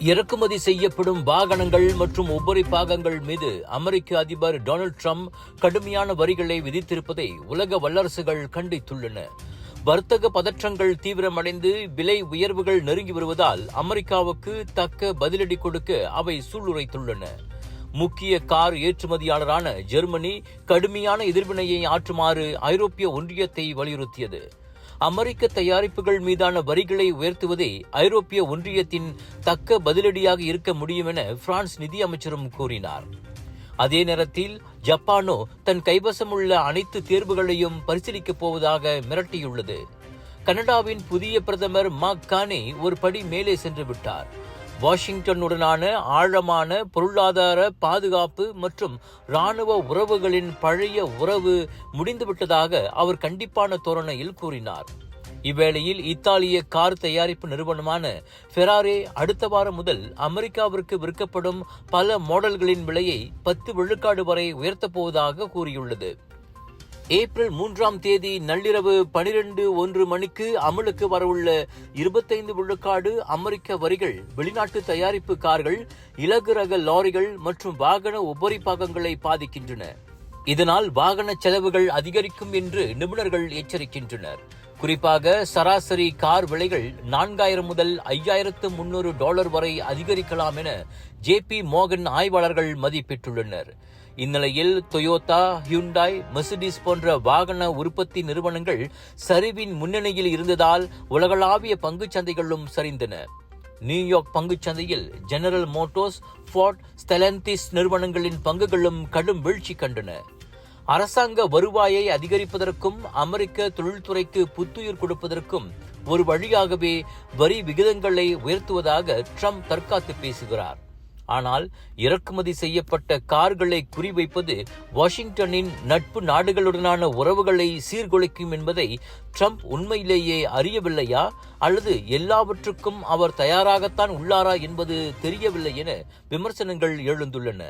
இறக்குமதி செய்யப்படும் வாகனங்கள் மற்றும் உபரி பாகங்கள் மீது அமெரிக்க அதிபர் டொனால்ட் ட்ரம்ப் கடுமையான வரிகளை விதித்திருப்பதை உலக வல்லரசுகள் கண்டித்துள்ளன. வர்த்தக பதற்றங்கள் தீவிரமடைந்து விலை உயர்வுகள் நெருங்கி வருவதால் அமெரிக்காவுக்கு தக்க பதிலடி கொடுக்க அவை சூளுரைத்துள்ளன. முக்கிய கார் ஏற்றுமதியாளரான ஜெர்மனி கடுமையான எதிர்வினையை ஆற்றுமாறு ஐரோப்பிய ஒன்றியத்தை வலியுறுத்தியது. அமெரிக்க தயாரிப்புகள் மீதான வரிகளை உயர்த்துவதே ஐரோப்பிய ஒன்றியத்தின் தக்க பதிலடியாக இருக்க முடியும் என பிரான்ஸ் நிதியமைச்சரும் கூறினார். அதே நேரத்தில் ஜப்பானோ தன் கைவசமுள்ள அனைத்து தேர்வுகளையும் பரிசீலிக்கப் போவதாக மிரட்டியுள்ளது. கனடாவின் புதிய பிரதமர் மார்க் கார்னே ஒரு படி மேலே சென்று விட்டார். வாஷிங்டனுடனான ஆழமான பொருளாதார பாதுகாப்பு மற்றும் இராணுவ உறவுகளின் பழைய உறவு முடிந்துவிட்டதாக அவர் கண்டிப்பான தோரணையில் கூறினார். இவ்வேளையில் இத்தாலிய கார் தயாரிப்பு நிறுவனமான ஃபெராரே அடுத்த வாரம் முதல் அமெரிக்காவிற்கு விற்கப்படும் பல மாடல்களின் விலையை 10 விழுக்காடு வரை உயர்த்தப் போவதாக கூறியுள்ளது. ஏப்ரல் 3 நள்ளிரவு 12:01 மணிக்கு அமலுக்கு வரவுள்ள 25 விழுக்காடு அமெரிக்க வரிகள் வெளிநாட்டு தயாரிப்பு கார்கள், இலகு ரக லாரிகள் மற்றும் வாகன உபரி பாகங்களை பாதிக்கின்றன. இதனால் வாகன செலவுகள் அதிகரிக்கும் என்று நிபுணர்கள் எச்சரிக்கின்றனர். குறிப்பாக சராசரி கார் விலைகள் $4,000 முதல் $5,300 வரை அதிகரிக்கலாம் என JP Morgan ஆய்வாளர்கள் மதிப்பிட்டுள்ளனர். இந்நிலையில் டொயோட்டா, ஹியூண்டாய், மெர்சிடிஸ் போன்ற வாகன உற்பத்தி நிறுவனங்கள் சரிவின் முன்னணியில் இருந்ததால் உலகளாவிய பங்குச் சந்தைகளும் சரிந்தன. நியூயார்க் பங்குச் சந்தையில் ஜெனரல் மோட்டார்ஸ், ஃபோர்ட், ஸ்டெலன்டிஸ் நிறுவனங்களின் பங்குகளும் கடும் வீழ்ச்சி கண்டன. அரசாங்க வருவாயை அதிகரிப்பதற்கும் அமெரிக்க தொழில்துறைக்கு புத்துயிர் கொடுப்பதற்கும் ஒரு வழியாகவே வரி விகிதங்களை உயர்த்துவதாக ட்ரம்ப் தற்காத்து பேசுகிறார். ஆனால் இறக்குமதி செய்யப்பட்ட கார்களை குறிவைப்பது வாஷிங்டனின் நட்பு நாடுகளுடனான உறவுகளை சீர்குலைக்கும் என்பதை ட்ரம்ப் உண்மையிலேயே அறியவில்லையா அல்லது எல்லாவற்றுக்கும் அவர் தயாராகத்தான் உள்ளாரா என்பது தெரியவில்லை என விமர்சனங்கள் எழுந்துள்ளன.